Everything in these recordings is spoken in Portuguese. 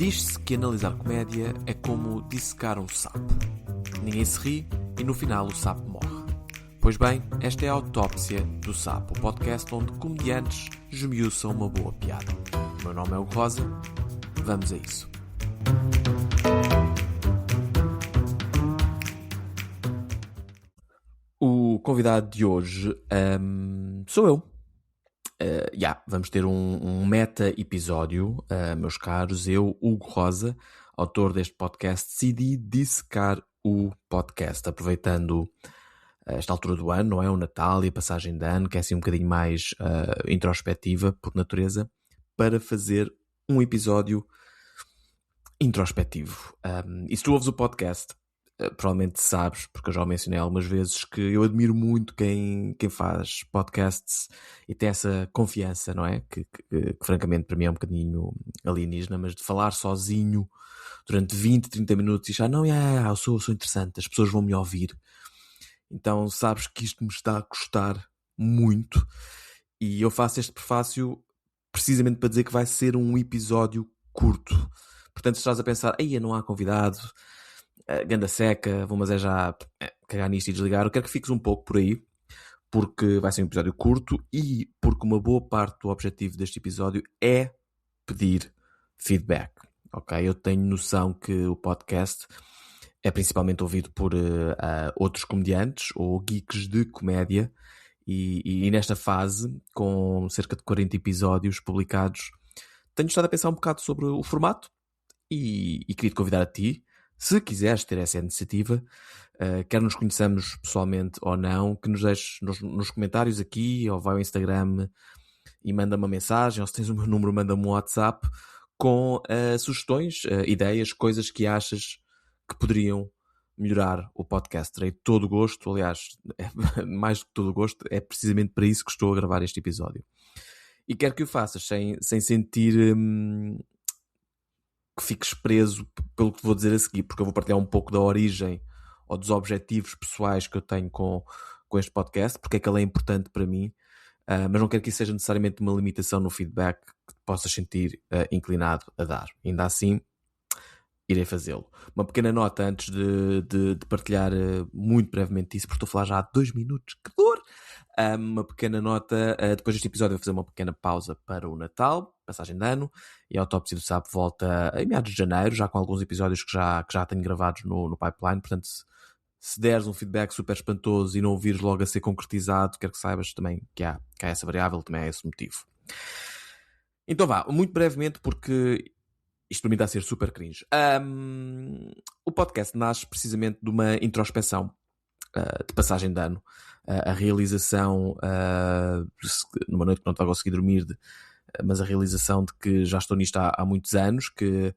Diz-se que analisar comédia é como dissecar um sapo. Ninguém se ri e no final o sapo morre. Pois bem, esta é a Autópsia do Sapo, o podcast onde comediantes esmiuçam uma boa piada. O meu nome é Hugo Rosa, vamos a isso. O convidado de hoje sou eu. Vamos ter um meta-episódio, meus caros. Eu, Hugo Rosa, autor deste podcast, decidi dissecar o podcast, aproveitando esta altura do ano, não é? O Natal e a passagem de ano, que é assim um bocadinho mais introspectiva, por natureza, para fazer um episódio introspectivo. E se tu ouves o podcast, provavelmente sabes, porque eu já o mencionei algumas vezes, que eu admiro muito quem faz podcasts e tem essa confiança, não é? Que francamente para mim é um bocadinho alienígena, mas de falar sozinho durante 20, 30 minutos e já eu sou interessante, as pessoas vão me ouvir. Então sabes que isto me está a custar muito e eu faço este prefácio precisamente para dizer que vai ser um episódio curto. Portanto, se estás a pensar, aí não há convidado, ganda seca, vou já cagar nisto e desligar, eu quero que fiques um pouco por aí, porque vai ser um episódio curto e porque uma boa parte do objetivo deste episódio é pedir feedback, ok? Eu tenho noção que o podcast é principalmente ouvido por outros comediantes ou geeks de comédia e nesta fase, com cerca de 40 episódios publicados, tenho estado a pensar um bocado sobre o formato e queria te convidar a ti, se quiseres ter essa iniciativa, quer nos conheçamos pessoalmente ou não, que nos deixes nos comentários aqui, ou vai ao Instagram e manda-me uma mensagem, ou se tens o meu número, manda-me um WhatsApp com sugestões, ideias, coisas que achas que poderiam melhorar o podcast. Terei todo o gosto, aliás, mais do que todo o gosto, é precisamente para isso que estou a gravar este episódio. E quero que o faças sem sentir que fiques preso pelo que te vou dizer a seguir, porque eu vou partilhar um pouco da origem ou dos objetivos pessoais que eu tenho com este podcast, porque é que ele é importante para mim, mas não quero que isso seja necessariamente uma limitação no feedback que te possas sentir inclinado a dar. Ainda assim, irei fazê-lo. Uma pequena nota antes de partilhar muito brevemente isso, porque estou a falar já há 2 minutos, que dor! Uma pequena nota, depois deste episódio eu vou fazer uma pequena pausa para o Natal, passagem de ano, e a Autópsia do Sapo volta em meados de janeiro, já com alguns episódios que já tenho gravados no pipeline, portanto se deres um feedback super espantoso e não ouvires logo a ser concretizado, quero que saibas também que há essa variável, também há esse motivo. Então vá, muito brevemente, porque isto para mim está a ser super cringe. O podcast nasce precisamente de uma introspeção de passagem de ano. A realização, numa noite que não estava a conseguir dormir, mas a realização de que já estou nisto há muitos anos, que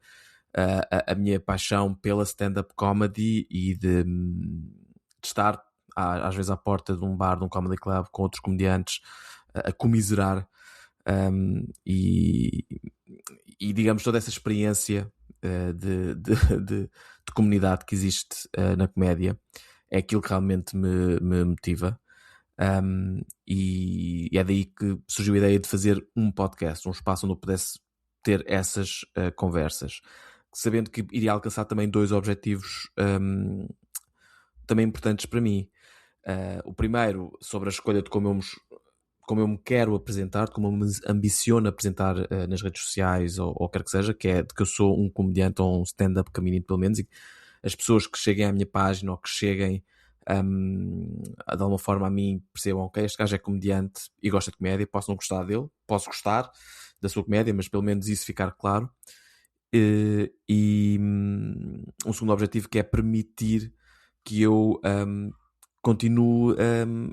a minha paixão pela stand-up comedy e de estar às vezes à porta de um bar, de um comedy club com outros comediantes a comiserar e digamos toda essa experiência de comunidade que existe na comédia é aquilo que realmente me motiva. E é daí que surgiu a ideia de fazer um podcast, um espaço onde eu pudesse ter essas conversas, sabendo que iria alcançar também 2 objetivos também importantes para mim. O primeiro, sobre a escolha de como eu me quero apresentar, como eu me ambiciono apresentar nas redes sociais ou quer que seja, que é de que eu sou um comediante ou um stand-up caminho, pelo menos, e as pessoas que cheguem à minha página ou que cheguem de alguma forma a mim percebam, ok, este gajo é comediante e gosta de comédia, posso não gostar dele, posso gostar da sua comédia, mas pelo menos isso ficar claro. Um segundo objetivo, que é permitir que eu continuo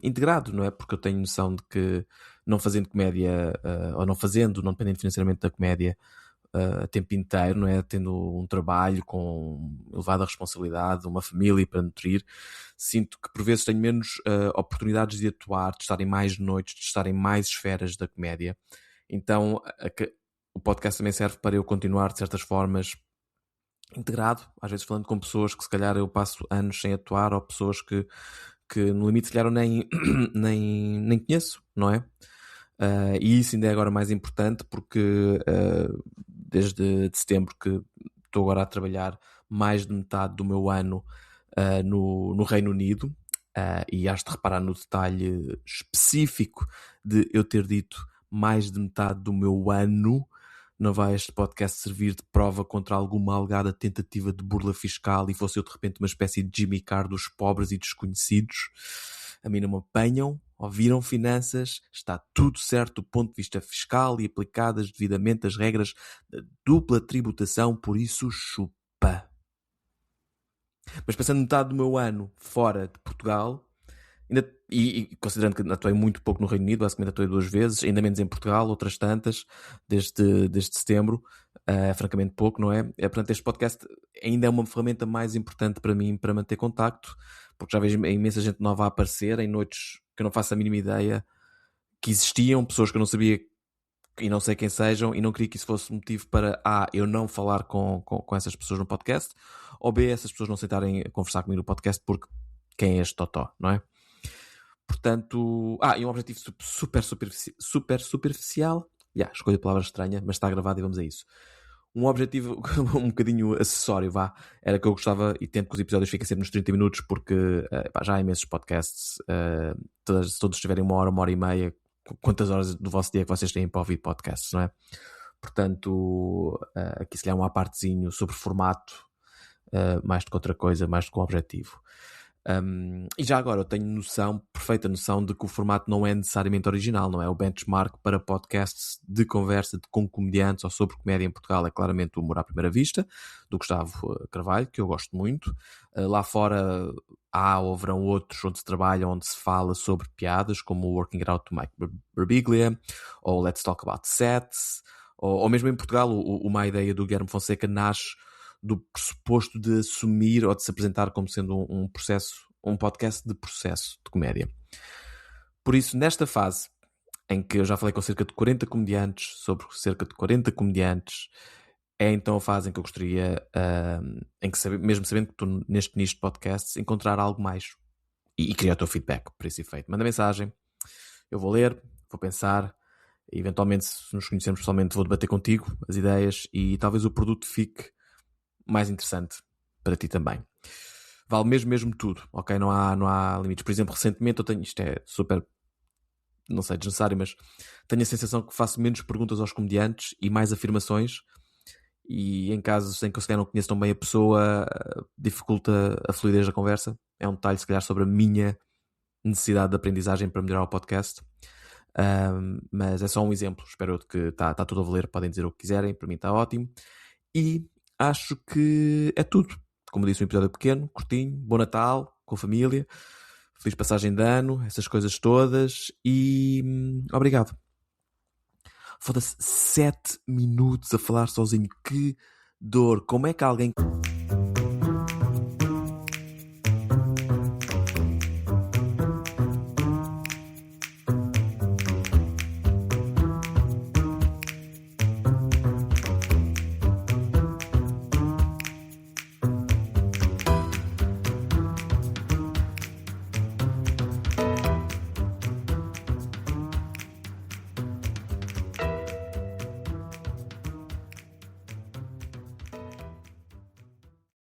integrado, não é? Porque eu tenho noção de que não fazendo comédia, ou não dependendo financeiramente da comédia a tempo inteiro, não é? Tendo um trabalho com elevada responsabilidade, uma família para nutrir, sinto que por vezes tenho menos oportunidades de atuar, de estar em mais noites, de estar em mais esferas da comédia. Então o podcast também serve para eu continuar de certas formas integrado, às vezes falando com pessoas que se calhar eu passo anos sem atuar, ou pessoas que no limite se calhar eu nem conheço, não é? E isso ainda é agora mais importante porque desde de setembro que estou agora a trabalhar mais de metade do meu ano no Reino Unido, e has de reparar no detalhe específico de eu ter dito mais de metade do meu ano. Não vai este podcast servir de prova contra alguma alegada tentativa de burla fiscal e fosse eu de repente uma espécie de Jimmy Carr dos pobres e desconhecidos. A mim não me apanham, ouviram finanças, está tudo certo do ponto de vista fiscal e aplicadas devidamente as regras da dupla tributação, por isso chupa. Mas passando metade do meu ano fora de Portugal, e considerando que atuei muito pouco no Reino Unido, basicamente atuei 2 vezes, ainda menos em Portugal, outras tantas, desde setembro, francamente pouco, não é? Portanto, este podcast ainda é uma ferramenta mais importante para mim para manter contacto, porque já vejo imensa gente nova a aparecer em noites que eu não faço a mínima ideia que existiam, pessoas que eu não sabia e não sei quem sejam, e não queria que isso fosse motivo para A, eu não falar com essas pessoas no podcast, ou B, essas pessoas não aceitarem conversar comigo no podcast porque quem é este totó, não é? Portanto, e um objetivo super superficial. Escolhi a palavra estranha, mas está gravado e vamos a isso. Um objetivo um bocadinho acessório, era que eu gostava, e tento que os episódios fiquem sempre nos 30 minutos, porque já há imensos podcasts, todos tiverem 1 hora e meia, quantas horas do vosso dia que vocês têm para ouvir podcasts, não é? Portanto, aqui se calhar um apartezinho sobre formato, mais do que outra coisa, mais do que um objetivo. E já agora eu tenho perfeita noção de que o formato não é necessariamente original, não é? O benchmark para podcasts de conversa com comediantes ou sobre comédia em Portugal é claramente o Humor à Primeira Vista, do Gustavo Carvalho, que eu gosto muito. Lá fora há ou haverão outros onde se trabalha, onde se fala sobre piadas, como o Working It Out do Mike Birbiglia, ou Let's Talk About Sets, ou mesmo em Portugal uma ideia do Guilherme Fonseca nasce do pressuposto de assumir ou de se apresentar como sendo um podcast de processo de comédia. Por isso, nesta fase em que eu já falei com cerca de 40 comediantes, sobre cerca de 40 comediantes, é então a fase em que eu gostaria, em que mesmo sabendo que estou neste nicho de podcasts, encontrar algo mais e criar o teu feedback por esse efeito. Manda mensagem, eu vou ler, vou pensar, e eventualmente, se nos conhecermos pessoalmente, vou debater contigo as ideias e talvez o produto fique mais interessante para ti também. Vale mesmo tudo, ok? Não há limites. Por exemplo, recentemente eu tenho, isto é super, não sei, desnecessário, mas tenho a sensação que faço menos perguntas aos comediantes e mais afirmações, e em casos em que eu se calhar não conheço tão bem a pessoa, dificulta a fluidez da conversa. É um detalhe se calhar sobre a minha necessidade de aprendizagem para melhorar o podcast. Mas é só um exemplo. Espero que está tudo a valer. Podem dizer o que quiserem, para mim está ótimo. E acho que é tudo. Como disse, um episódio pequeno, curtinho, bom Natal, com a família, feliz passagem de ano, essas coisas todas, e obrigado. Foda-se, 7 minutos a falar sozinho, que dor. Como é que alguém...